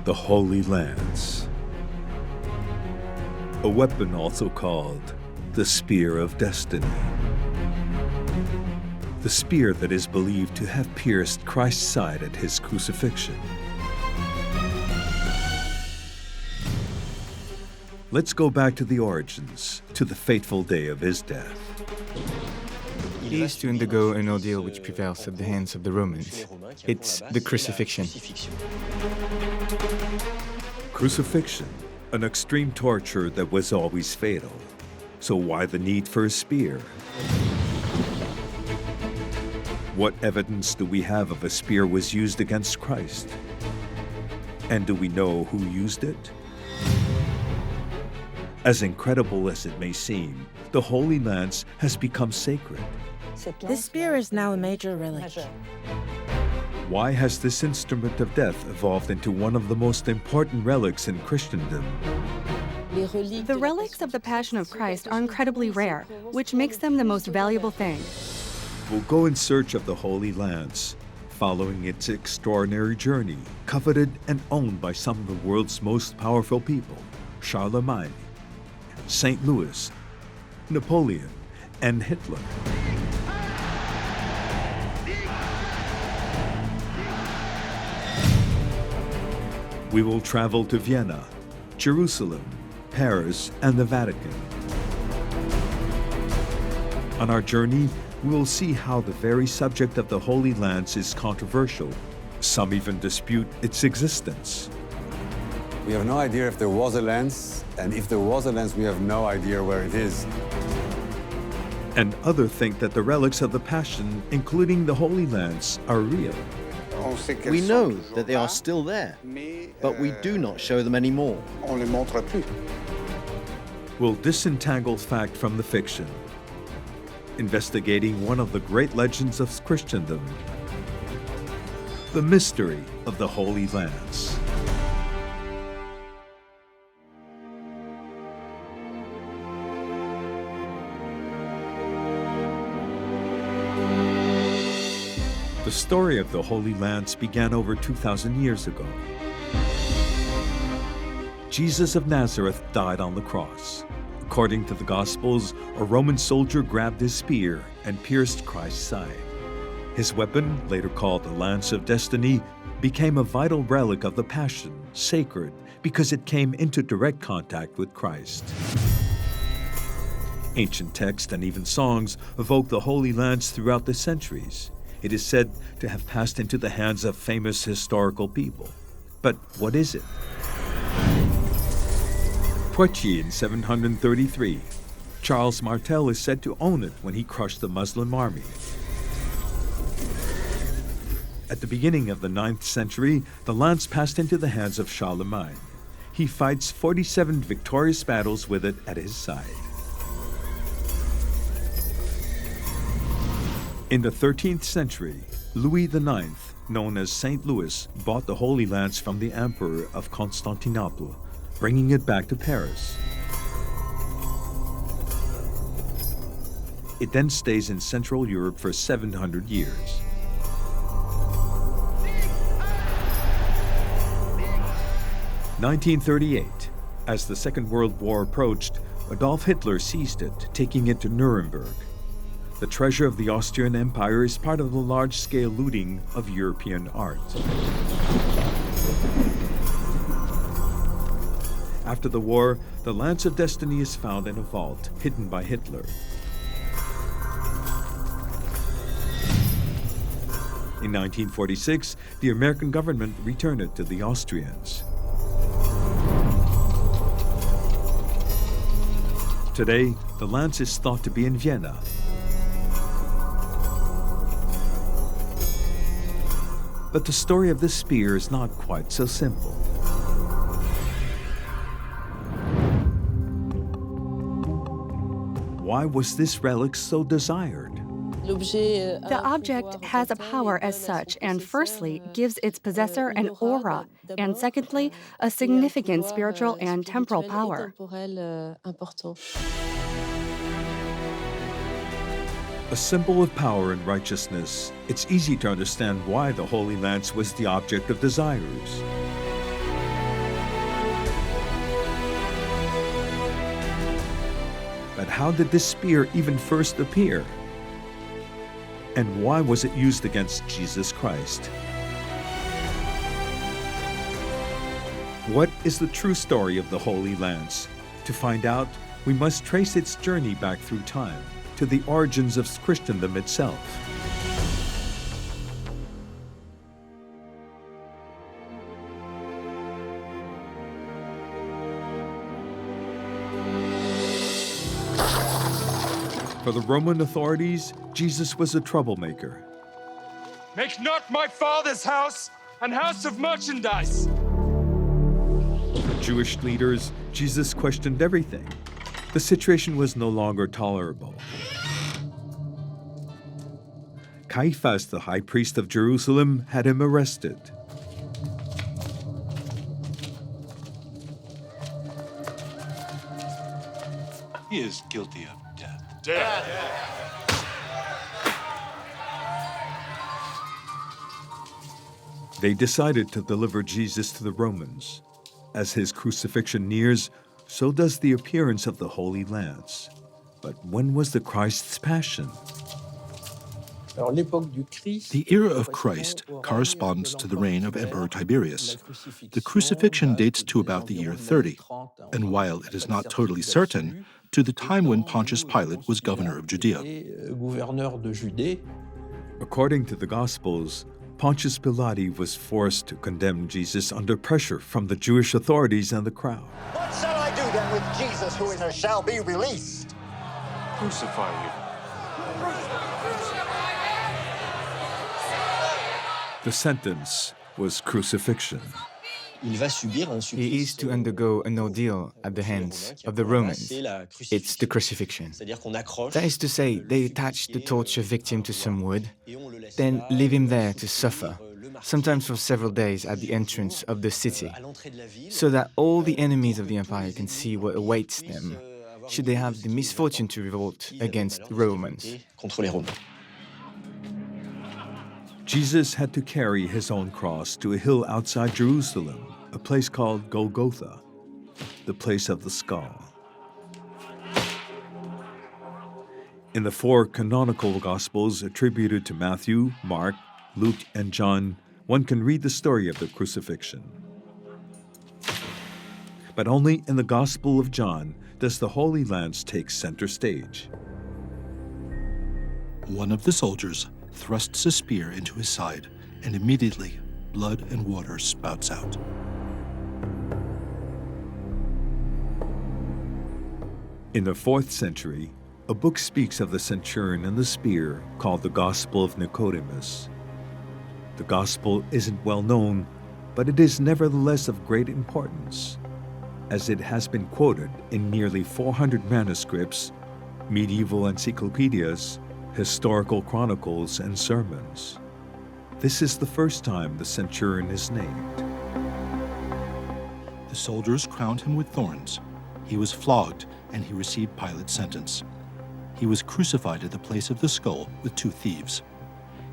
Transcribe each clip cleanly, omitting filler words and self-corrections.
the Holy Lance. A weapon also called the Spear of Destiny. The spear that is believed to have pierced Christ's side at his crucifixion. Let's go back to the origins, to the fateful day of his death. He is to undergo an ordeal which prevails at the hands of the Romans. It's the crucifixion. Crucifixion, an extreme torture that was always fatal. So why the need for a spear? What evidence do we have of a spear was used against Christ? And do we know who used it? As incredible as it may seem, the Holy Lance has become sacred. This spear is now a major relic. Why has this instrument of death evolved into one of the most important relics in Christendom? The relics of the Passion of Christ are incredibly rare, which makes them the most valuable thing. We'll go in search of the Holy Lance, following its extraordinary journey, coveted and owned by some of the world's most powerful people: Charlemagne, St. Louis, Napoleon, and Hitler. We will travel to Vienna, Jerusalem, Paris, and the Vatican. On our journey, we will see how the very subject of the Holy Lance is controversial. Some even dispute its existence. We have no idea if there was a lance, and if there was a lance, we have no idea where it is. And others think that the relics of the Passion, including the Holy Lance, are real. We know that they are still there, but we do not show them anymore. We'll disentangle fact from the fiction, investigating one of the great legends of Christendom, the mystery of the Holy Lance. The story of the Holy Lance began over 2,000 years ago. Jesus of Nazareth died on the cross. According to the Gospels, a Roman soldier grabbed his spear and pierced Christ's side. His weapon, later called the Lance of Destiny, became a vital relic of the Passion, sacred, because it came into direct contact with Christ. Ancient texts and even songs evoke the Holy Lance throughout the centuries. It is said to have passed into the hands of famous historical people. But what is it? Poitiers in 733. Charles Martel is said to own it when he crushed the Muslim army. At the beginning of the 9th century, the lance passed into the hands of Charlemagne. He fights 47 victorious battles with it at his side. In the 13th century, Louis IX, known as St. Louis, bought the Holy Lance from the Emperor of Constantinople, bringing it back to Paris. It then stays in Central Europe for 700 years. (1938), as the Second World War approached, Adolf Hitler seized it, taking it to Nuremberg. The treasure of the Austrian Empire is part of the large-scale looting of European art. After the war, the Lance of Destiny is found in a vault hidden by Hitler. In 1946, the American government returned it to the Austrians. Today, the lance is thought to be in Vienna. But the story of this spear is not quite so simple. Why was this relic so desired? The object has a power as such, and firstly, gives its possessor an aura, and secondly, a significant spiritual and temporal power. A symbol of power and righteousness, it's easy to understand why the Holy Lance was the object of desires. how did this spear even first appear? And why was it used against Jesus Christ? What is the true story of the Holy Lance? To find out, we must trace its journey back through time, to the origins of Christendom itself. For the Roman authorities, Jesus was a troublemaker. Make not my father's house an house of merchandise. For Jewish leaders, Jesus questioned everything. The situation was no longer tolerable. Caiaphas, the high priest of Jerusalem, had him arrested. He is guilty of death. They decided to deliver Jesus to the Romans. As his crucifixion nears, so does the appearance of the Holy Lance. But when was the Christ's passion? The era of Christ corresponds to the reign of Emperor Tiberius. The crucifixion dates to about the year 30, and while it is not totally certain, to the time when Pontius Pilate was governor of Judea. According to the Gospels, Pontius Pilate was forced to condemn Jesus under pressure from the Jewish authorities and the crowd. What shall I do then with Jesus, who shall be released? Crucify him. The sentence was crucifixion. He is to undergo an ordeal at the hands of the Romans. It's the crucifixion. That is to say, they attach the torture victim to some wood, then leave him there to suffer, sometimes for several days at the entrance of the city, so that all the enemies of the empire can see what awaits them, should they have the misfortune to revolt against the Romans. Jesus had to carry his own cross to a hill outside Jerusalem, a place called Golgotha, the place of the skull. In the four canonical Gospels attributed to Matthew, Mark, Luke, and John, one can read the story of the crucifixion. But only in the Gospel of John does the Holy Lance take center stage. One of the soldiers thrusts a spear into his side, and immediately blood and water spouts out. In the 4th century, a book speaks of the centurion and the spear called the Gospel of Nicodemus. The Gospel isn't well known, but it is nevertheless of great importance, as it has been quoted in nearly 400 manuscripts, medieval encyclopedias, historical chronicles, and sermons. This is the first time the centurion is named. The soldiers crowned him with thorns. He was flogged, and he received Pilate's sentence. He was crucified at the place of the skull with 2 thieves.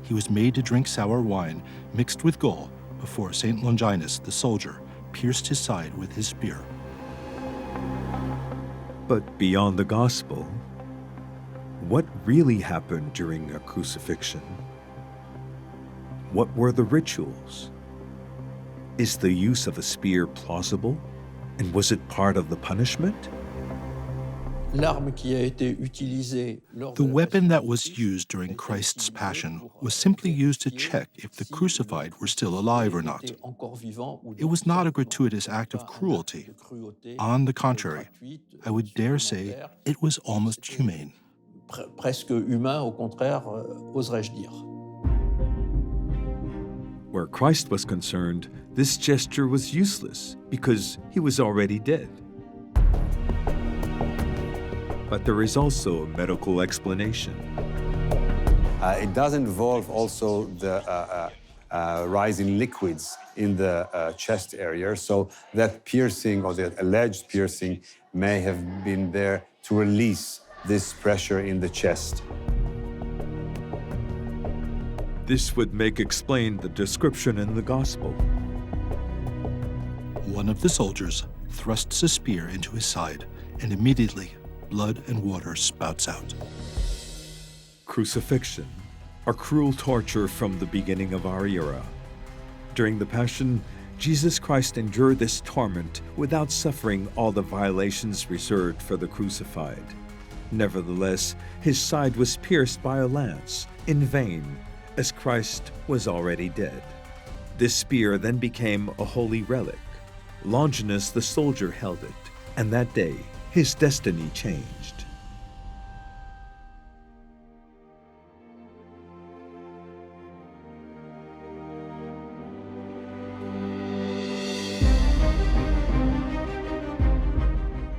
He was made to drink sour wine mixed with gall before St. Longinus, the soldier, pierced his side with his spear. But beyond the Gospel, what really happened during a crucifixion? What were the rituals? Is the use of a spear plausible? And was it part of the punishment? The weapon that was used during Christ's Passion was simply used to check if the crucified were still alive or not. It was not a gratuitous act of cruelty. On the contrary, I would dare say it was almost humane. Where Christ was concerned, this gesture was useless because he was already dead. But there is also a medical explanation. It does involve also the rise in liquids in the chest area, so that piercing or the alleged piercing may have been there to release this pressure in the chest. This would make explain the description in the Gospel. One of the soldiers thrusts a spear into his side, and immediately blood and water spouts out. Crucifixion, a cruel torture from the beginning of our era. During the Passion, Jesus Christ endured this torment without suffering all the violations reserved for the crucified. Nevertheless, his side was pierced by a lance, in vain, as Christ was already dead. This spear then became a holy relic. Longinus the soldier held it, and that day his destiny changed.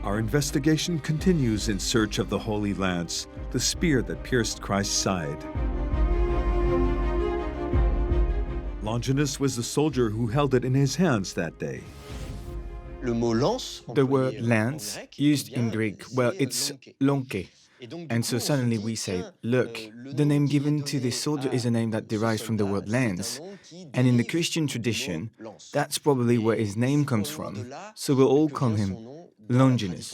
Our investigation continues in search of the Holy Lance, the spear that pierced Christ's side. Longinus was the soldier who held it in his hands that day. The word lance, used in Greek, well, it's lonke. And so suddenly we say, look, the name given to this soldier is a name that derives from the word lance. And in the Christian tradition, that's probably where his name comes from. So we'll all call him Longinus.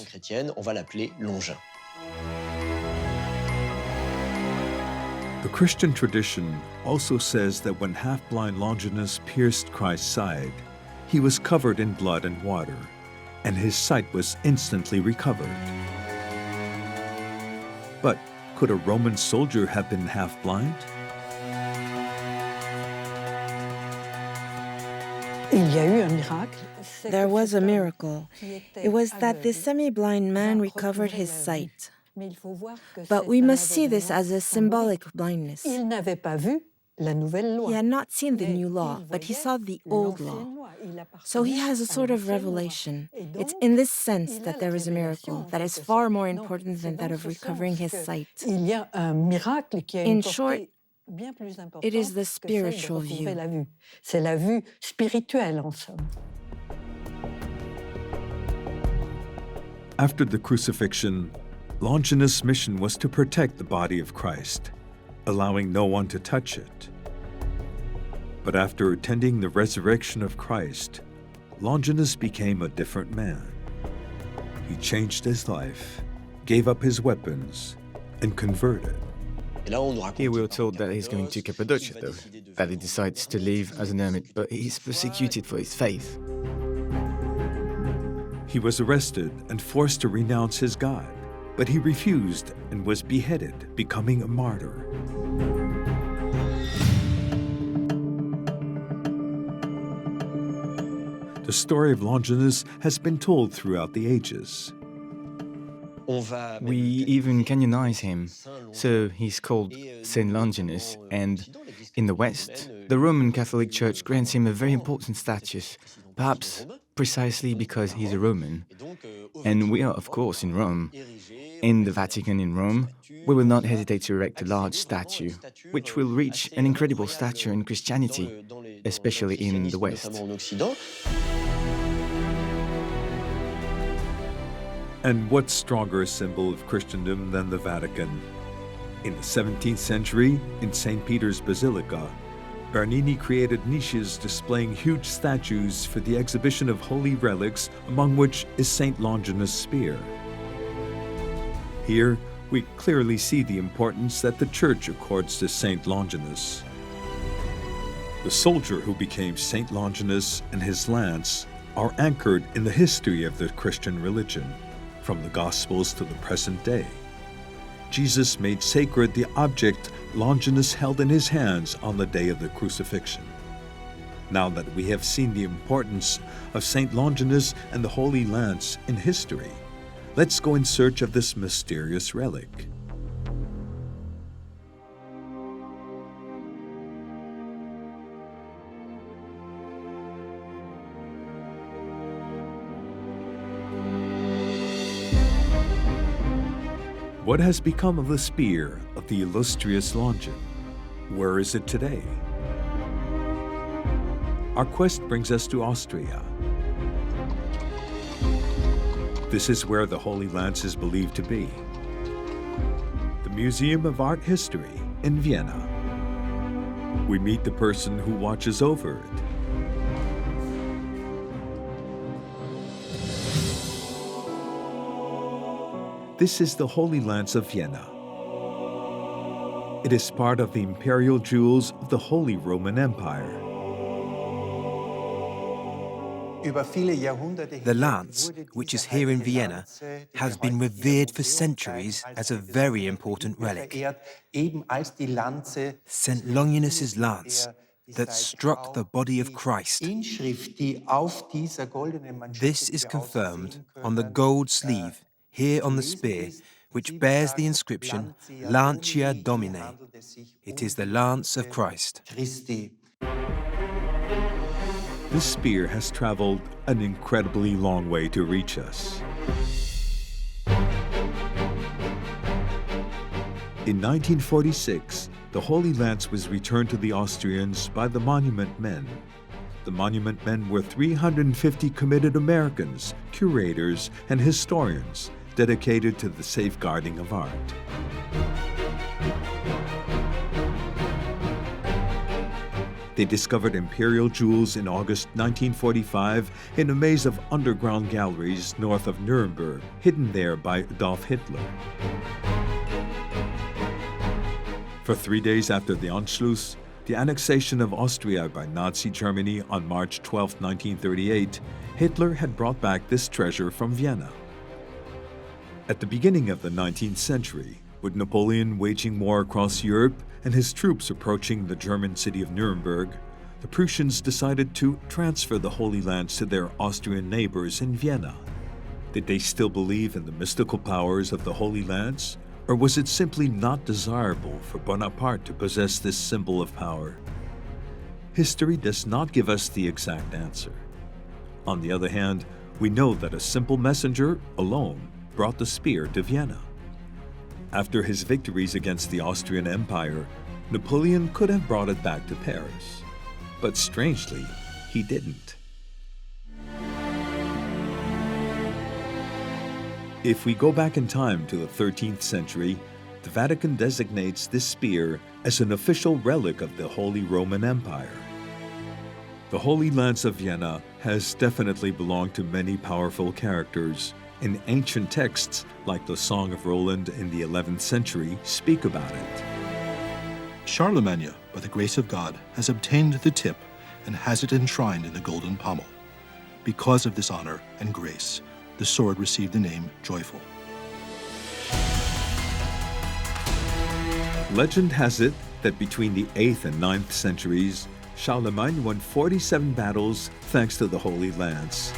The Christian tradition also says that when half-blind Longinus pierced Christ's side, he was covered in blood and water, and his sight was instantly recovered. But could a Roman soldier have been half-blind? There was a miracle. It was that this semi-blind man recovered his sight. But we must see this as a symbolic blindness. He had not seen the new law, but he saw the old law. So he has a sort of revelation. It's in this sense that there is a miracle that is far more important than that of recovering his sight. In short, it is the spiritual view. After the crucifixion, Longinus' mission was to protect the body of Christ, allowing no one to touch it. But after attending the resurrection of Christ, Longinus became a different man. He changed his life, gave up his weapons, and converted. Here we are told that he's going to Cappadocia, though, that he decides to live as an hermit, but he's persecuted for his faith. He was arrested and forced to renounce his God, but he refused and was beheaded, becoming a martyr. The story of Longinus has been told throughout the ages. We even canonize him, so he's called Saint Longinus, and in the West, the Roman Catholic Church grants him a very important status, perhaps precisely because he's a Roman. And we are, of course, in Rome. In the Vatican in Rome, we will not hesitate to erect a large statue, which will reach an incredible stature in Christianity, especially in the West. And what stronger symbol of Christendom than the Vatican? In the 17th century, in St. Peter's Basilica, Bernini created niches displaying huge statues for the exhibition of holy relics, among which is St. Longinus' spear. Here, we clearly see the importance that the Church accords to St. Longinus. The soldier who became St. Longinus and his lance are anchored in the history of the Christian religion, from the Gospels to the present day. Jesus made sacred the object Longinus held in his hands on the day of the crucifixion. Now that we have seen the importance of St. Longinus and the Holy Lance in history, let's go in search of this mysterious relic. What has become of the spear of the illustrious Longin? Where is it today? Our quest brings us to Austria. This is where the Holy Lance is believed to be. The Museum of Art History in Vienna. We meet the person who watches over it. This is the Holy Lance of Vienna. It is part of the imperial jewels of the Holy Roman Empire. The lance, which is here in Vienna, has been revered for centuries as a very important relic. St. Longinus' lance that struck the body of Christ. This is confirmed on the gold sleeve here on the spear, which bears the inscription Lancia Domini. It is the lance of Christ. This spear has traveled an incredibly long way to reach us. In 1946, the Holy Lance was returned to the Austrians by the Monument Men. The Monument Men were 350 committed Americans, curators, and historians dedicated to the safeguarding of art. They discovered imperial jewels in August 1945 in a maze of underground galleries north of Nuremberg, hidden there by Adolf Hitler. For 3 days after the Anschluss, the annexation of Austria by Nazi Germany on March 12, 1938, Hitler had brought back this treasure from Vienna. At the beginning of the 19th century, with Napoleon waging war across Europe and his troops approaching the German city of Nuremberg, the Prussians decided to transfer the Holy Lance to their Austrian neighbors in Vienna. Did they still believe in the mystical powers of the Holy Lance? Or was it simply not desirable for Bonaparte to possess this symbol of power? History does not give us the exact answer. On the other hand, we know that a simple messenger alone brought the spear to Vienna. After his victories against the Austrian Empire, Napoleon could have brought it back to Paris. But strangely, he didn't. If we go back in time to the 13th century, the Vatican designates this spear as an official relic of the Holy Roman Empire. The Holy Lance of Vienna has definitely belonged to many powerful characters, and ancient texts like the Song of Roland in the 11th century speak about it. Charlemagne, by the grace of God, has obtained the tip and has it enshrined in the golden pommel. Because of this honor and grace, the sword received the name Joyful. Legend has it that between the 8th and 9th centuries, Charlemagne won 47 battles thanks to the Holy Lance.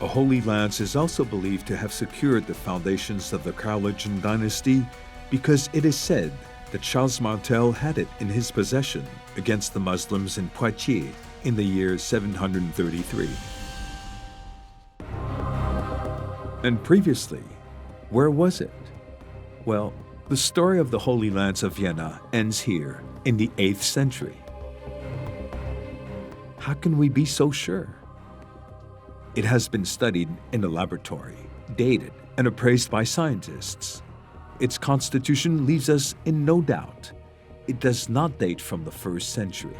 A Holy Lance is also believed to have secured the foundations of the Carolingian dynasty because it is said that Charles Martel had it in his possession against the Muslims in Poitiers in the year 733. And previously, where was it? Well, the story of the Holy Lance of Vienna ends here in the 8th century. How can we be so sure? It has been studied in a laboratory, dated, and appraised by scientists. Its constitution leaves us in no doubt. It does not date from the 1st century.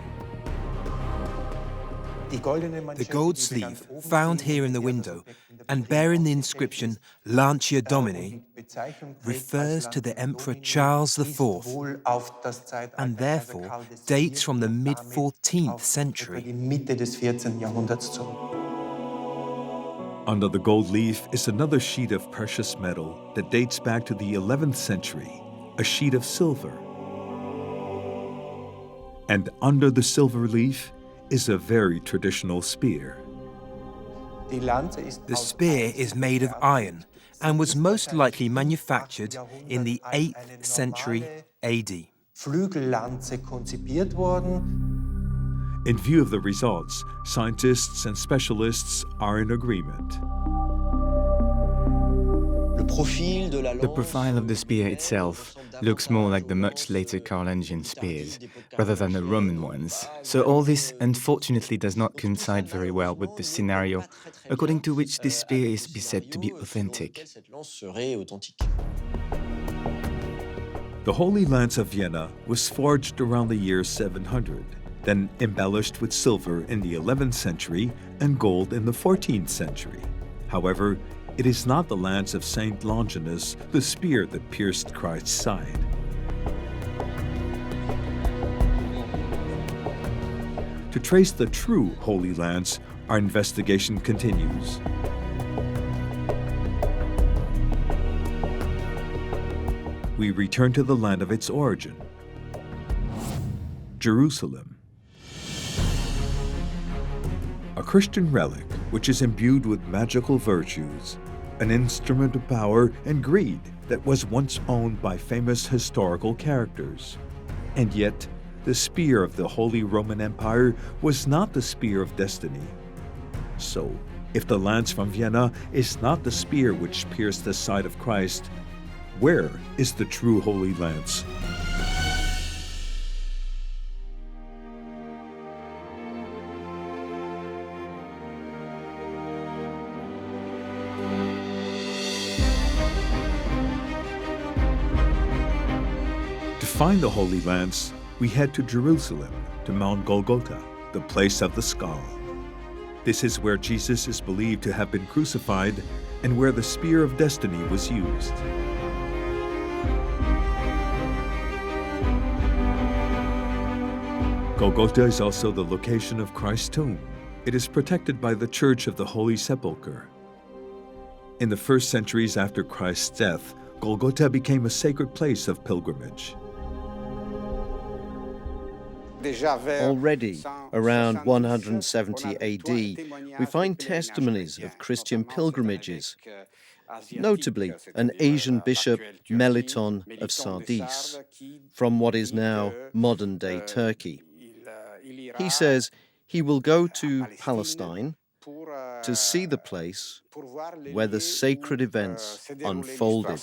The gold sleeve, found here in the window and bearing the inscription Lancia Domini, refers to the Emperor Charles IV and therefore dates from the mid-14th century. Under the gold leaf is another sheet of precious metal that dates back to the 11th century, a sheet of silver. And under the silver leaf is a very traditional spear. The spear is made of iron and was most likely manufactured in the 8th century AD. In view of the results, scientists and specialists are in agreement. The profile of the spear itself looks more like the much later Carolingian spears, rather than the Roman ones. So all this unfortunately does not coincide very well with the scenario according to which this spear is said to be authentic. The Holy Lance of Vienna was forged around the year 700, then embellished with silver in the 11th century and gold in the 14th century. However, it is not the lance of Saint Longinus, the spear that pierced Christ's side. To trace the true Holy Lance, our investigation continues. We return to the land of its origin, Jerusalem. A Christian relic which is imbued with magical virtues, an instrument of power and greed that was once owned by famous historical characters. And yet, the spear of the Holy Roman Empire was not the spear of destiny. So, if the lance from Vienna is not the spear which pierced the side of Christ, where is the true Holy Lance? To find the Holy Lance, we head to Jerusalem, to Mount Golgotha, the place of the skull. This is where Jesus is believed to have been crucified and where the spear of destiny was used. Golgotha is also the location of Christ's tomb. It is protected by the Church of the Holy Sepulchre. In the first centuries after Christ's death, Golgotha became a sacred place of pilgrimage. Already, around 170 AD, we find testimonies of Christian pilgrimages, notably an Asian bishop, Meliton of Sardis, from what is now modern-day Turkey. He says he will go to Palestine to see the place where the sacred events unfolded.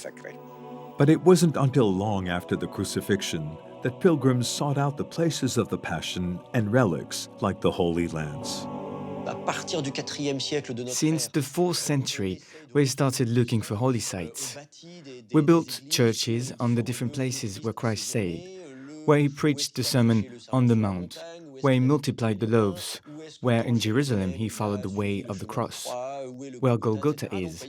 But it wasn't until long after the crucifixion that pilgrims sought out the places of the Passion and relics like the Holy Lance. Since the 4th century, we started looking for holy sites. We built churches on the different places where Christ stayed, where he preached the Sermon on the Mount, where he multiplied the loaves, where in Jerusalem he followed the way of the cross, where Golgotha is.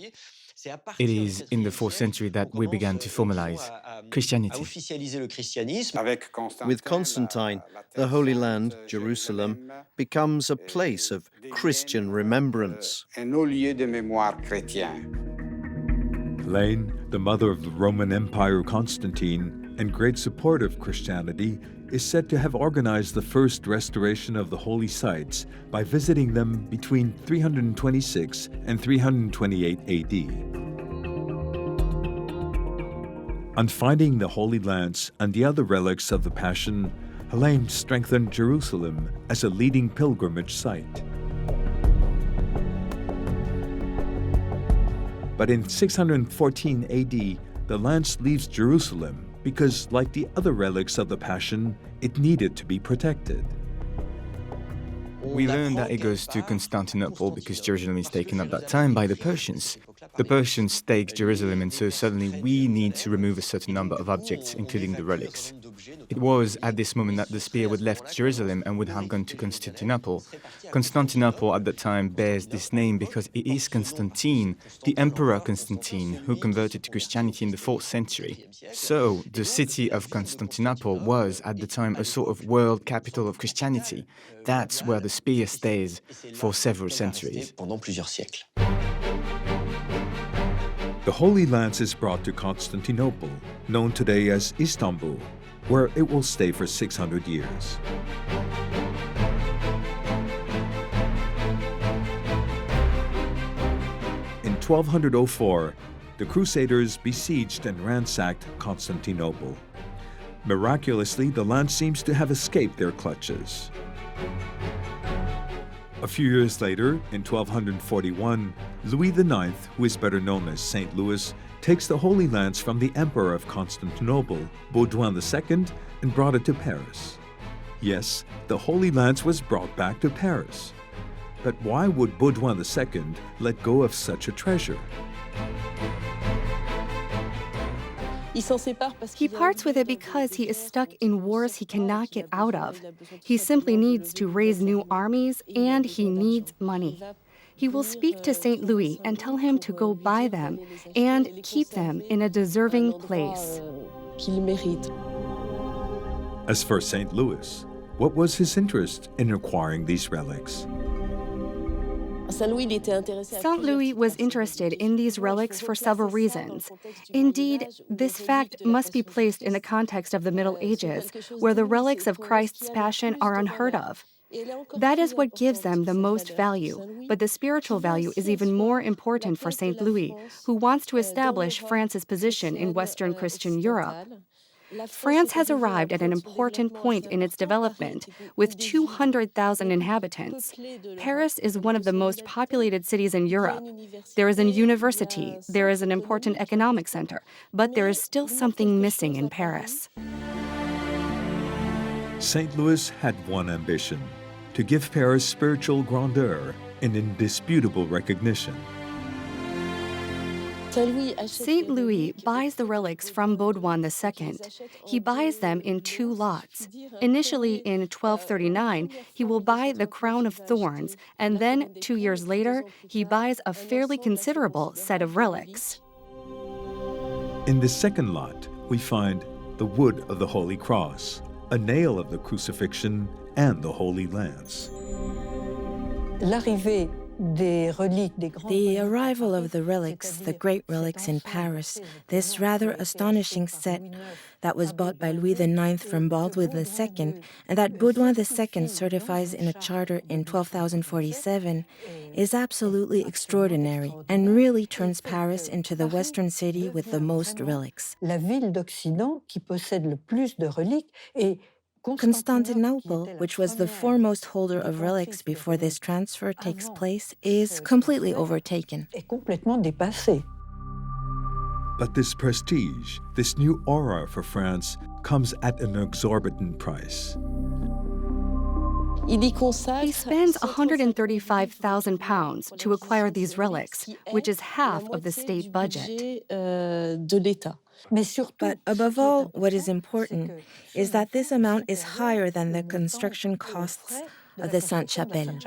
It is in the 4th century that we began to formalize Christianity. With Constantine, the Holy Land, Jerusalem, becomes a place of Christian remembrance. Helene, the mother of the Roman Emperor Constantine and great supporter of Christianity, is said to have organized the first restoration of the holy sites by visiting them between 326 and 328 AD. On finding the Holy Lance and the other relics of the Passion, Helene strengthened Jerusalem as a leading pilgrimage site. But in 614 AD, the lance leaves Jerusalem because, like the other relics of the Passion, it needed to be protected. We learn that it goes to Constantinople because Jerusalem is taken at that time by the Persians. The Persians take Jerusalem, and so suddenly we need to remove a certain number of objects, including the relics. It was at this moment that the spear would left Jerusalem and would have gone to Constantinople. Constantinople at that time bears this name because it is Constantine, the Emperor Constantine, who converted to Christianity in the 4th century. So, the city of Constantinople was at the time a sort of world capital of Christianity. That's where the spear stays for several centuries. The Holy Lance is brought to Constantinople, known today as Istanbul, where it will stay for 600 years. In 1204, the Crusaders besieged and ransacked Constantinople. Miraculously, the lance seems to have escaped their clutches. A few years later, in 1241, Louis IX, who is better known as Saint Louis, takes the Holy Lance from the Emperor of Constantinople, Baudouin II, and brought it to Paris. Yes, the Holy Lance was brought back to Paris. But why would Baudouin II let go of such a treasure? He parts with it because he is stuck in wars he cannot get out of. He simply needs to raise new armies, and he needs money. He will speak to St. Louis and tell him to go buy them and keep them in a deserving place. As for St. Louis, what was his interest in acquiring these relics? St. Louis was interested in these relics for several reasons. Indeed, this fact must be placed in the context of the Middle Ages, where the relics of Christ's Passion are unheard of. That is what gives them the most value, but the spiritual value is even more important for St. Louis, who wants to establish France's position in Western Christian Europe. France has arrived at an important point in its development, with 200,000 inhabitants. Paris is one of the most populated cities in Europe. There is a university, there is an important economic center, but there is still something missing in Paris. St. Louis had one ambition: to give Paris spiritual grandeur and indisputable recognition. St. Louis buys the relics from Baudouin II. He buys them in 2 lots. Initially, in 1239, he will buy the crown of thorns, and then 2 years later, he buys a fairly considerable set of relics. In the second lot, we find the wood of the Holy Cross, a nail of the crucifixion, and the Holy Lance. The arrival of the relics, the great relics in Paris, this rather astonishing set that was bought by Louis IX from Baldwin II and that Baudouin II certifies in a charter in 12,047, is absolutely extraordinary and really turns Paris into the Western city with the most relics. La ville d'Occident qui possède le plus de reliques et Constantinople, which was the foremost holder of relics before this transfer takes place, is completely overtaken. But this prestige, this new aura for France, comes at an exorbitant price. He spends £135,000 to acquire these relics, which is half of the state budget. But above all, what is important is that this amount is higher than the construction costs of the Sainte-Chapelle.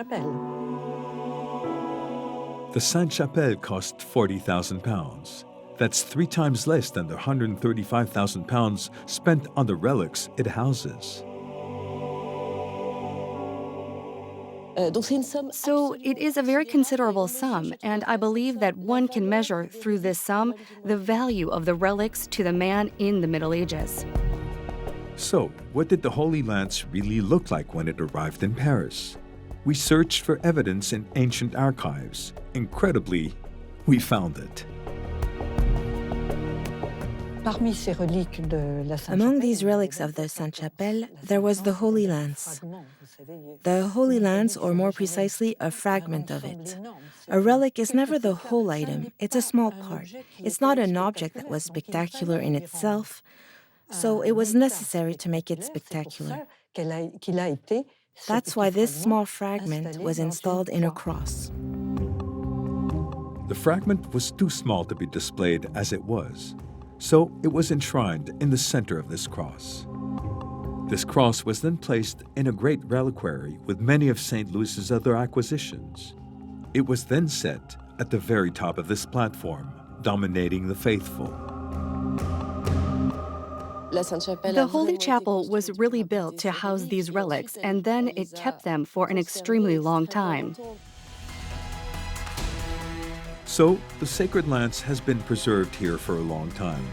The Sainte-Chapelle cost £40,000. That's 3 times less than the £135,000 spent on the relics it houses. So it is a very considerable sum, and I believe that one can measure through this sum the value of the relics to the man in the Middle Ages. So, what did the Holy Lance really look like when it arrived in Paris? We searched for evidence in ancient archives. Incredibly, we found it. Among these relics of the Sainte-Chapelle, there was the Holy Lance. The Holy Lance, or more precisely, a fragment of it. A relic is never the whole item, it's a small part. It's not an object that was spectacular in itself, so it was necessary to make it spectacular. That's why this small fragment was installed in a cross. The fragment was too small to be displayed as it was, so it was enshrined in the center of this cross. This cross was then placed in a great reliquary with many of St. Louis's other acquisitions. It was then set at the very top of this platform, dominating the faithful. The Holy Chapel was really built to house these relics, and then it kept them for an extremely long time. So, the sacred lance has been preserved here for a long time.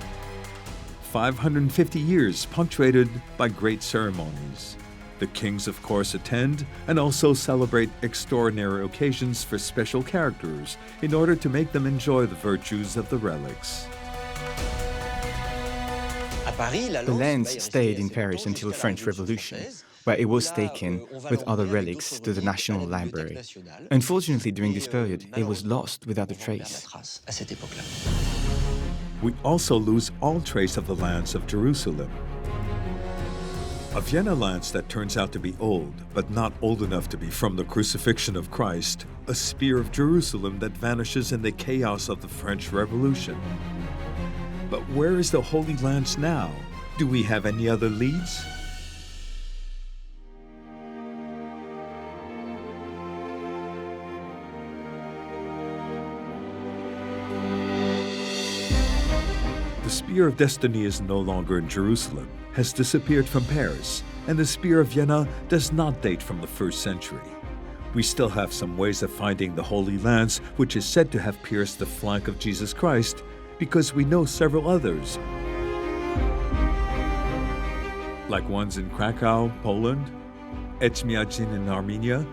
550 years punctuated by great ceremonies. The kings, of course, attend and also celebrate extraordinary occasions for special characters in order to make them enjoy the virtues of the relics. The lance stayed in Paris until the French Revolution, where it was taken with other relics to the National Library. Unfortunately, during this period, it was lost without a trace. We also lose all trace of the lance of Jerusalem. A Vienna lance that turns out to be old, but not old enough to be from the crucifixion of Christ, a spear of Jerusalem that vanishes in the chaos of the French Revolution. But where is the Holy Lance now? Do we have any other leads? The Spear of Destiny is no longer in Jerusalem, has disappeared from Paris, and the Spear of Vienna does not date from the 1st century. We still have some ways of finding the Holy Lance, which is said to have pierced the flank of Jesus Christ, because we know several others, like ones in Krakow, Poland, Etchmiadzin in Armenia,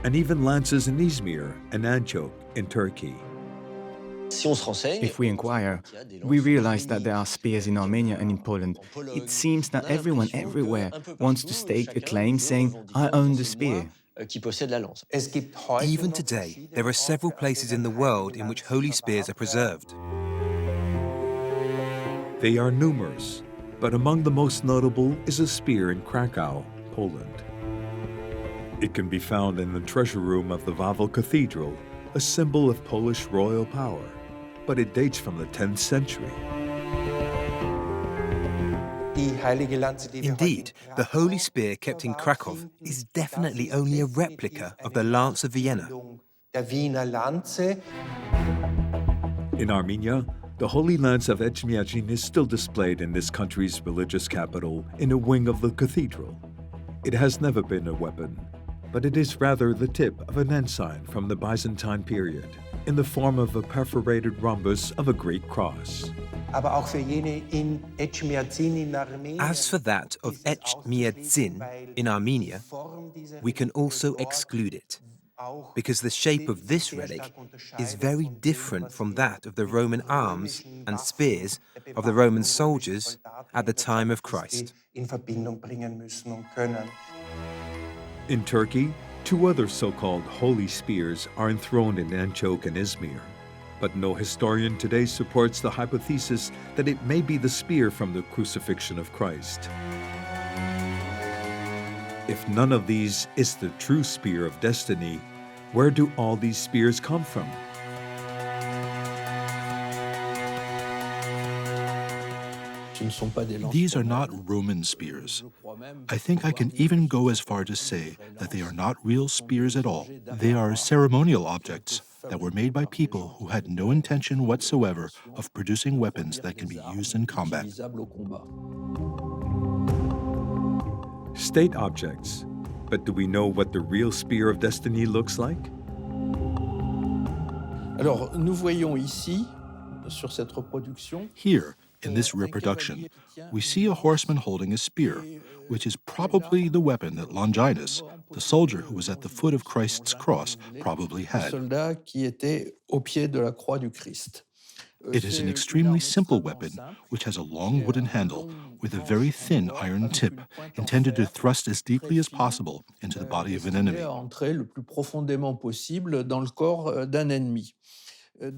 and even lances in Izmir and Antioch in Turkey. If we inquire, we realize that there are spears in Armenia and in Poland. It seems that everyone everywhere wants to stake a claim saying, I own the spear. Even today, there are several places in the world in which holy spears are preserved. They are numerous, but among the most notable is a spear in Krakow, Poland. It can be found in the treasure room of the Wawel Cathedral, a symbol of Polish royal power, but it dates from the 10th century. Indeed, the holy spear kept in Krakow is definitely only a replica of the Lance of Vienna. In Armenia, the Holy Lance of Etchmiadzin is still displayed in this country's religious capital in a wing of the cathedral. It has never been a weapon, but it is rather the tip of an ensign from the Byzantine period, in the form of a perforated rhombus of a Greek cross. As for that of Etchmiadzin in Armenia, we can also exclude it, because the shape of this relic is very different from that of the Roman arms and spears of the Roman soldiers at the time of Christ. In Turkey, 2 other so-called holy spears are enthroned in Antioch and Izmir, but no historian today supports the hypothesis that it may be the spear from the crucifixion of Christ. If none of these is the true spear of destiny, where do all these spears come from? These are not Roman spears. I think I can even go as far to say that they are not real spears at all. They are ceremonial objects that were made by people who had no intention whatsoever of producing weapons that can be used in combat. State objects. But do we know what the real Spear of Destiny looks like? Here, in this reproduction, we see a horseman holding a spear, which is probably the weapon that Longinus, the soldier who was at the foot of Christ's cross, probably had. It is an extremely simple weapon, which has a long wooden handle with a very thin iron tip, intended to thrust as deeply as possible into the body of an enemy.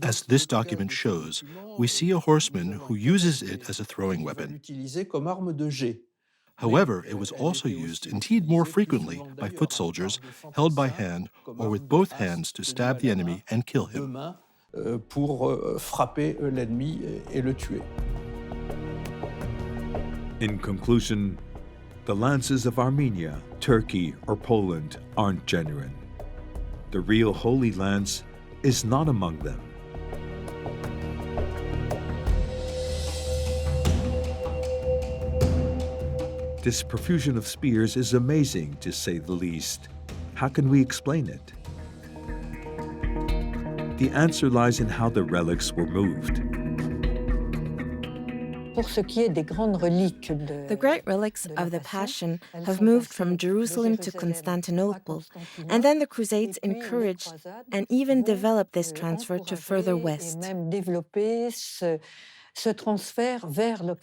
As this document shows, we see a horseman who uses it as a throwing weapon. However, it was also used, indeed more frequently, by foot soldiers, held by hand or with both hands to stab the enemy and kill him. In conclusion, the lances of Armenia, Turkey, or Poland aren't genuine. The real Holy Lance is not among them. This profusion of spears is amazing, to say the least. How can we explain it? The answer lies in how the relics were moved. The great relics of the Passion have moved from Jerusalem to Constantinople, and then the Crusades encouraged and even developed this transfer to further west.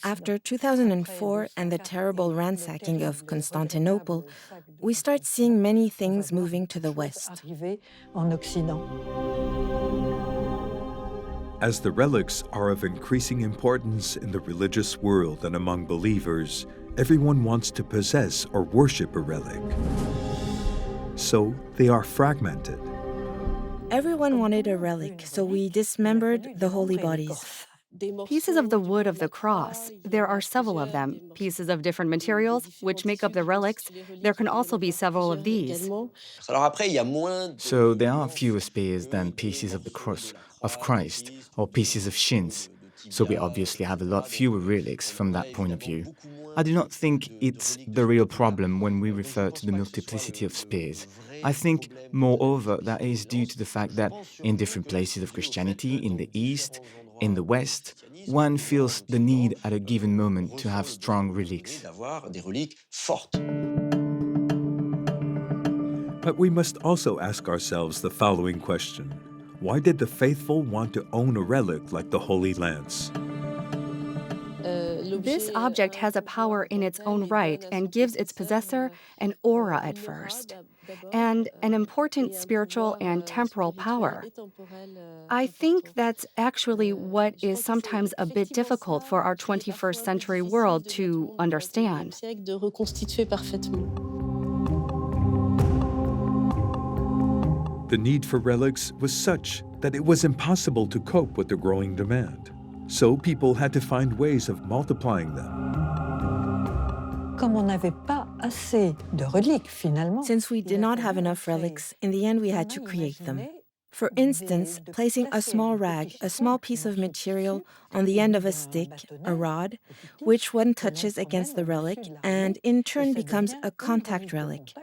After 2004 and the terrible ransacking of Constantinople, we start seeing many things moving to the west. As the relics are of increasing importance in the religious world and among believers, everyone wants to possess or worship a relic. So they are fragmented. Everyone wanted a relic, so we dismembered the holy bodies. Pieces of the wood of the cross, there are several of them, pieces of different materials, which make up the relics. There can also be several of these. So there are fewer spears than pieces of the cross of Christ or pieces of shins. So we obviously have a lot fewer relics from that point of view. I do not think it's the real problem when we refer to the multiplicity of spears. I think, moreover, that is due to the fact that in different places of Christianity, in the East, in the West, one feels the need at a given moment to have strong relics. But we must also ask ourselves the following question. Why did the faithful want to own a relic like the Holy Lance? This object has a power in its own right and gives its possessor an aura at first, and an important spiritual and temporal power. I think that's actually what is sometimes a bit difficult for our 21st century world to understand. The need for relics was such that it was impossible to cope with the growing demand. So people had to find ways of multiplying them. Since we did not have enough relics, in the end we had to create them. For instance, placing a small rag, a small piece of material, on the end of a stick, a rod, which one touches against the relic and in turn becomes a contact relic,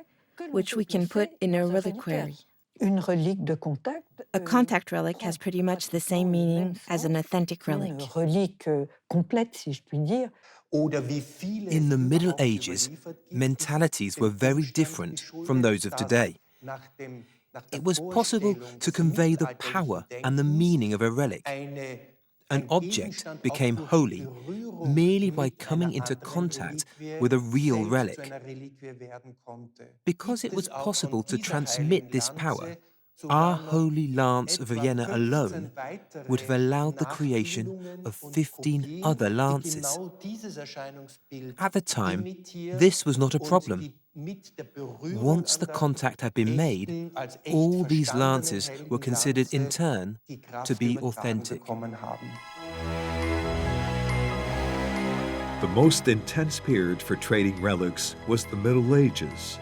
which we can put in a reliquary. A contact relic has pretty much the same meaning as an authentic relic. In the Middle Ages, mentalities were very different from those of today. It was possible to convey the power and the meaning of a relic. An object became holy merely by coming into contact with a real relic. Because it was possible to transmit this power, our Holy Lance of Vienna alone would have allowed the creation of 15 other lances. At the time, this was not a problem. Once the contact had been made, all these lances were considered in turn to be authentic. The most intense period for trading relics was the Middle Ages.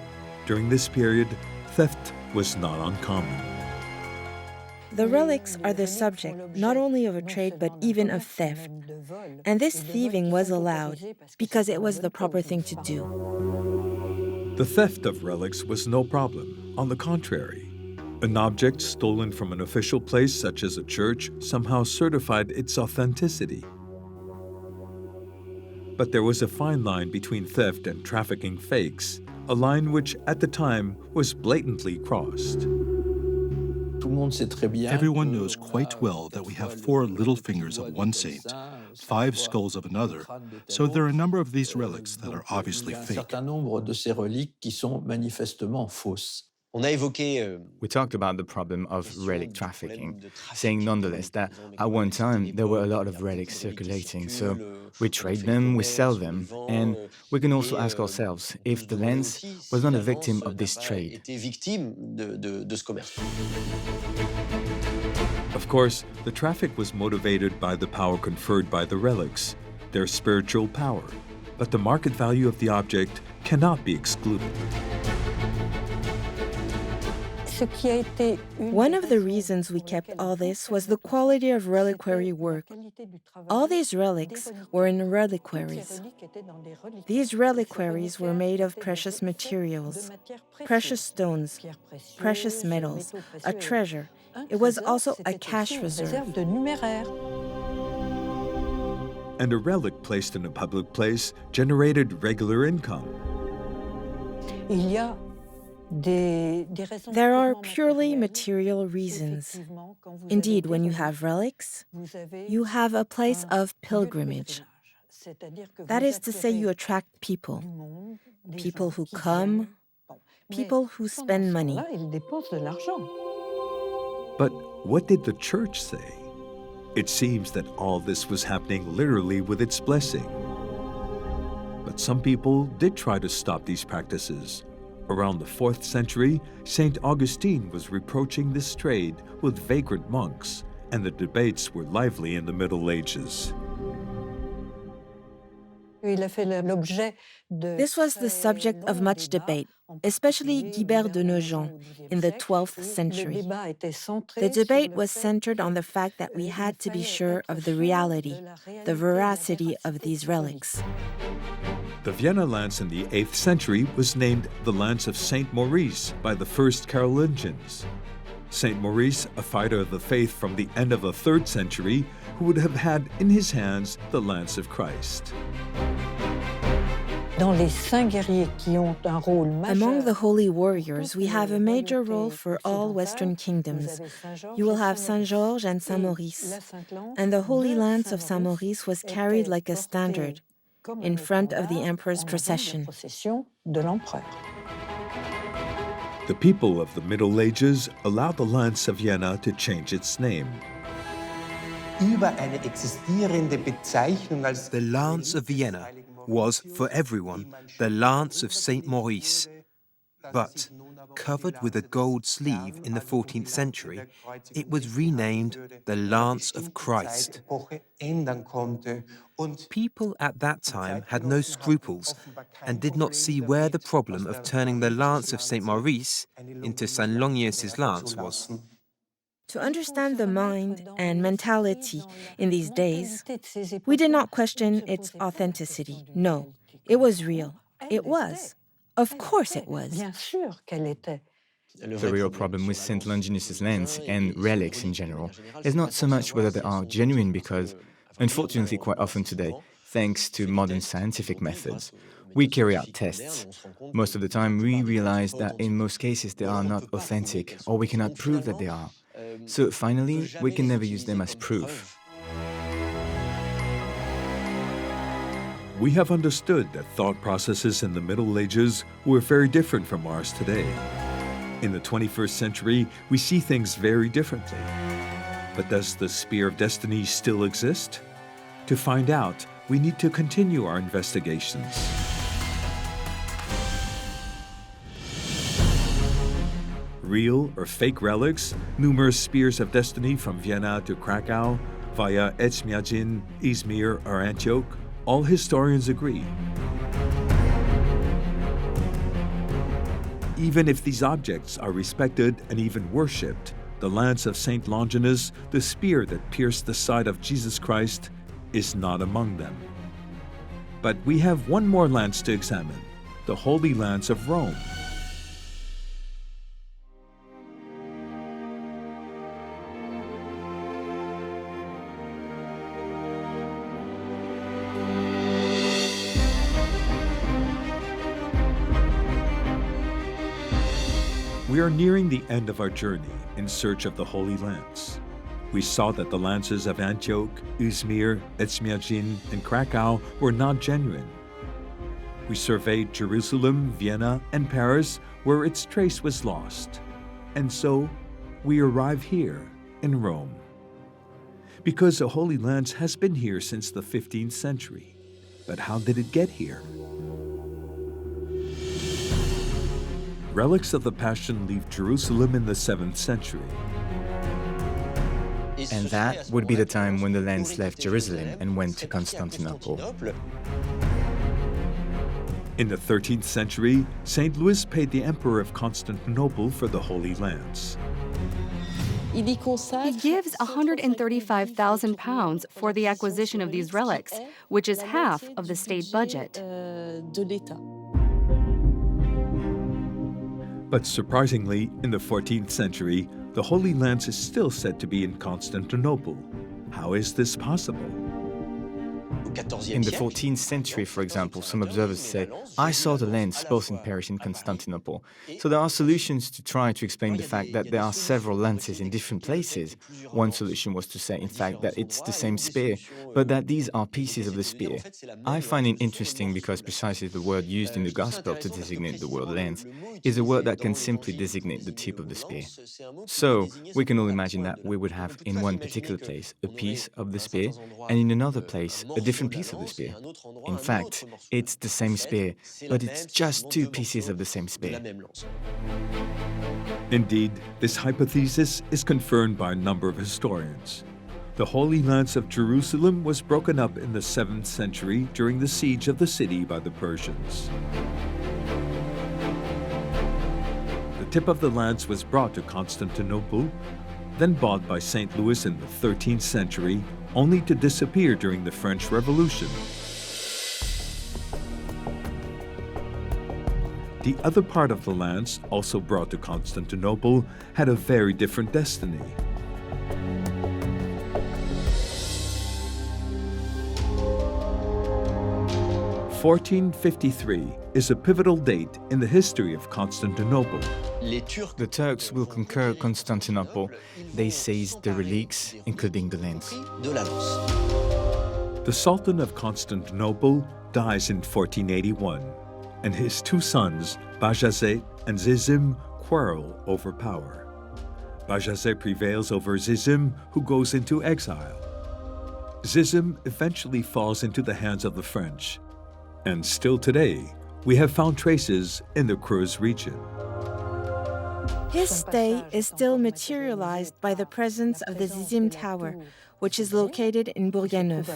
During this period, theft was not uncommon. The relics are the subject not only of a trade but even of theft. And this thieving was allowed because it was the proper thing to do. The theft of relics was no problem. On the contrary, an object stolen from an official place such as a church somehow certified its authenticity. But there was a fine line between theft and trafficking fakes, a line which at the time was blatantly crossed. Everyone knows quite well that we have 4 little fingers of one saint, 5 skulls of another, so there are a number of these relics that are obviously fake. We talked about the problem of relic trafficking, saying nonetheless that at one time there were a lot of relics circulating, so we trade them, we sell them, and we can also ask ourselves if the lens was not a victim of this trade. Of course, the traffic was motivated by the power conferred by the relics, their spiritual power, but the market value of the object cannot be excluded. One of the reasons we kept all this was the quality of reliquary work. All these relics were in reliquaries. These reliquaries were made of precious materials, precious stones, precious metals, a treasure. It was also a cash reserve. And a relic placed in a public place generated regular income. There are purely material reasons. Indeed, when you have relics, you have a place of pilgrimage. That is to say, you attract people. People who come, people who spend money. But what did the church say? It seems that all this was happening literally with its blessing. But some people did try to stop these practices. Around the 4th century, St. Augustine was reproaching this trade with vagrant monks and the debates were lively in the Middle Ages. This was the subject of much debate, especially Guibert de Nogent in the 12th century. The debate was centered on the fact that we had to be sure of the reality, the veracity of these relics. The Vienna lance in the 8th century was named the Lance of Saint Maurice by the first Carolingians. Saint Maurice, a fighter of the faith from the end of the 3rd century, who would have had in his hands the Lance of Christ. Among the holy warriors, we have a major role for all Western kingdoms. You will have Saint Georges and Saint Maurice, and the Holy Lance of Saint Maurice was carried like a standard in front of the emperor's procession. The people of the Middle Ages allowed the Lance of Vienna to change its name. The Lance of Vienna was, for everyone, the Lance of Saint Maurice. But, covered with a gold sleeve in the 14th century, it was renamed the Lance of Christ. People at that time had no scruples and did not see where the problem of turning the Lance of Saint Maurice into Saint Longinus' lance was. To understand the mind and mentality in these days, we did not question its authenticity. No, it was real. It was. Of course it was. The real problem with St. Longinus' lance and relics in general is not so much whether they are genuine because, unfortunately quite often today, thanks to modern scientific methods, we carry out tests. Most of the time we realize that in most cases they are not authentic or we cannot prove that they are. So finally, we can never use them as proof. We have understood that thought processes in the Middle Ages were very different from ours today. In the 21st century, we see things very differently. But does the spear of destiny still exist? To find out, we need to continue our investigations. Real or fake relics, numerous spears of destiny from Vienna to Krakow, via Etchmiadzin, Izmir, or Antioch, all historians agree. Even if these objects are respected and even worshipped, the lance of Saint Longinus, the spear that pierced the side of Jesus Christ, is not among them. But we have one more lance to examine, the Holy Lance of Rome. We are nearing the end of our journey in search of the Holy Lance. We saw that the lances of Antioch, Izmir, Etchmiadzin, and Krakow were not genuine. We surveyed Jerusalem, Vienna, and Paris, where its trace was lost. And so, we arrive here in Rome. Because a Holy Lance has been here since the 15th century. But how did it get here? Relics of the Passion leave Jerusalem in the 7th century. And that would be the time when the lance left Jerusalem and went to Constantinople. In the 13th century, St. Louis paid the Emperor of Constantinople for the Holy Lance. He gives £135,000 for the acquisition of these relics, which is half of the state budget. But surprisingly, in the 14th century, the Holy Lance is still said to be in Constantinople. How is this possible? In the 14th century, for example, some observers say, I saw the lance both in Paris and Constantinople. So there are solutions to try to explain the fact that there are several lances in different places. One solution was to say, in fact, that it's the same spear, but that these are pieces of the spear. I find it interesting because precisely the word used in the Gospel to designate the word lance is a word that can simply designate the tip of the spear. So we can all imagine that we would have in one particular place a piece of the spear, and in another place a different piece of the spear. In fact, it's the same spear, but it's just two pieces of the same spear. Indeed, this hypothesis is confirmed by a number of historians. The Holy Lance of Jerusalem was broken up in the 7th century during the siege of the city by the Persians. The tip of the lance was brought to Constantinople, then bought by St. Louis in the 13th century, only to disappear during the French Revolution. The other part of the lance, also brought to Constantinople, had a very different destiny. (1453) is a pivotal date in the history of Constantinople. The Turks will conquer Constantinople. They seize the relics, including the lance. The Sultan of Constantinople dies in 1481, and his two sons, Bajazet and Zizim, quarrel over power. Bajazet prevails over Zizim, who goes into exile. Zizim eventually falls into the hands of the French, and still today, we have found traces in the Creuse region. His stay is still materialized by the presence of the Zizim Tower, which is located in Bourganeuf.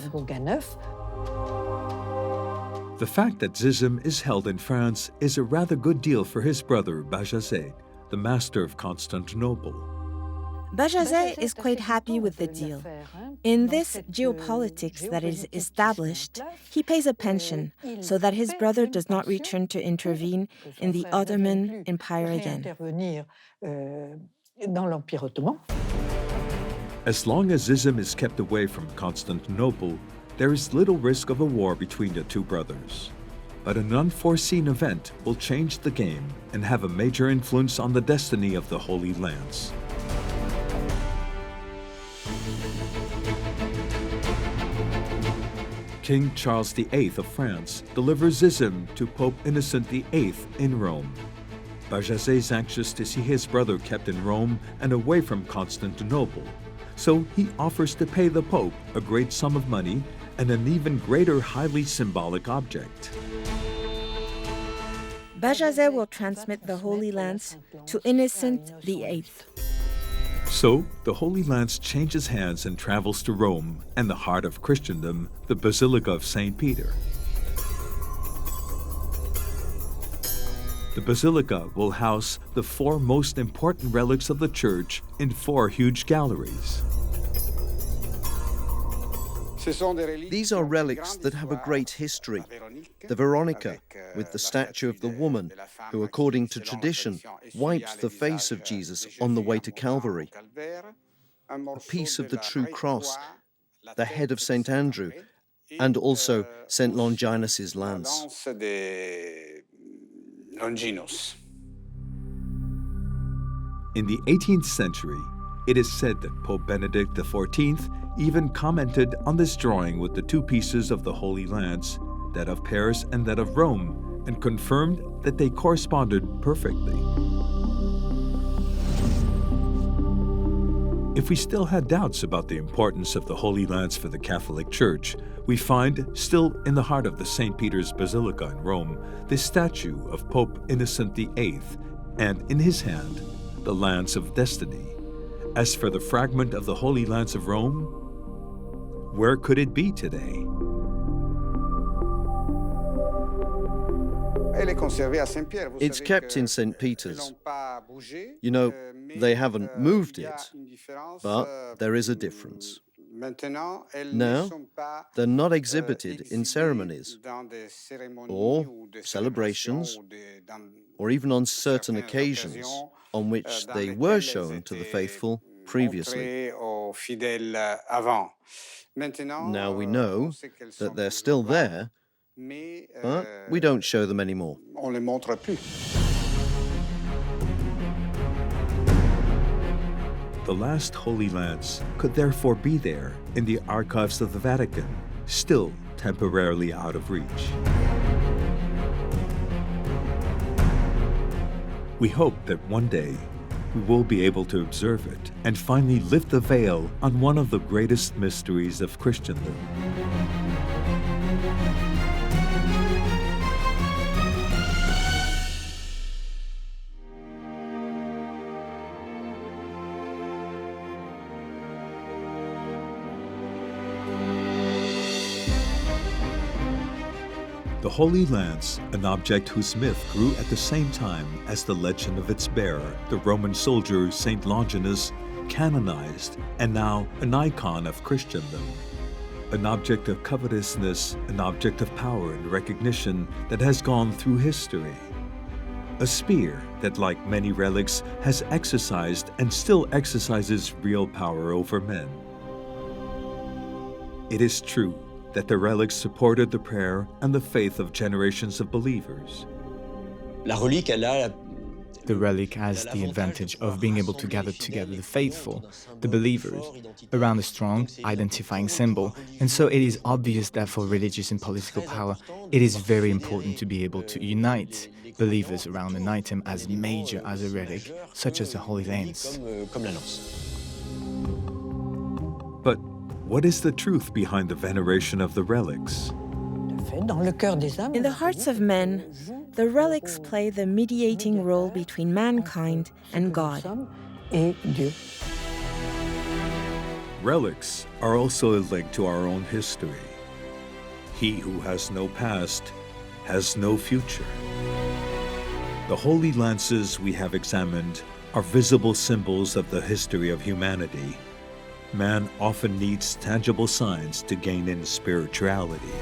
The fact that Zizim is held in France is a rather good deal for his brother Bajazet, the master of Constantinople. Bajazet is quite happy with the deal. In this geopolitics that is established, he pays a pension so that his brother does not return to intervene in the Ottoman Empire again. As long as Zizim is kept away from Constantinople, there is little risk of a war between the two brothers. But an unforeseen event will change the game and have a major influence on the destiny of the Holy Lance. King Charles VIII of France delivers Zizim to Pope Innocent VIII in Rome. Bajazet is anxious to see his brother kept in Rome and away from Constantinople, so he offers to pay the Pope a great sum of money and an even greater highly symbolic object. Bajazet will transmit the Holy Lance to Innocent VIII. So, the Holy Lance changes hands and travels to Rome and the heart of Christendom, the Basilica of St. Peter. The Basilica will house the 4 most important relics of the Church in 4 huge galleries. These are relics that have a great history. The Veronica, with the statue of the woman, who, according to tradition, wiped the face of Jesus on the way to Calvary. A piece of the true cross, the head of St. Andrew, and also St. Longinus' lance. In the 18th century, it is said that Pope Benedict XIV even commented on this drawing with the 2 pieces of the Holy Lance, that of Paris and that of Rome, and confirmed that they corresponded perfectly. If we still had doubts about the importance of the Holy Lance for the Catholic Church, we find, still in the heart of the St. Peter's Basilica in Rome, this statue of Pope Innocent VIII, and in his hand, the Lance of Destiny. As for the fragment of the Holy Lance of Rome, where could it be today? It's kept in St. Peter's. You know, they haven't moved it, but there is a difference. Now, they're not exhibited in ceremonies, or celebrations, or even on certain occasions on which they were shown to the faithful previously. Now we know that they're still there, but we don't show them anymore. The last Holy Lance could therefore be there in the archives of the Vatican, still temporarily out of reach. We hope that one day we will be able to observe it and finally lift the veil on one of the greatest mysteries of Christendom. Holy Lance, an object whose myth grew at the same time as the legend of its bearer, the Roman soldier Saint Longinus, canonized and now an icon of Christendom. An object of covetousness, an object of power and recognition that has gone through history. A spear that, like many relics, has exercised and still exercises real power over men. It is true that the relics supported the prayer and the faith of generations of believers. The relic has the advantage of being able to gather together the faithful, the believers, around a strong, identifying symbol, and so it is obvious that for religious and political power, it is very important to be able to unite believers around an item as major as a relic, such as the Holy Lance. But what is the truth behind the veneration of the relics? In the hearts of men, the relics play the mediating role between mankind and God. Relics are also a link to our own history. He who has no past has no future. The Holy Lances we have examined are visible symbols of the history of humanity. Man often needs tangible signs to gain in spirituality.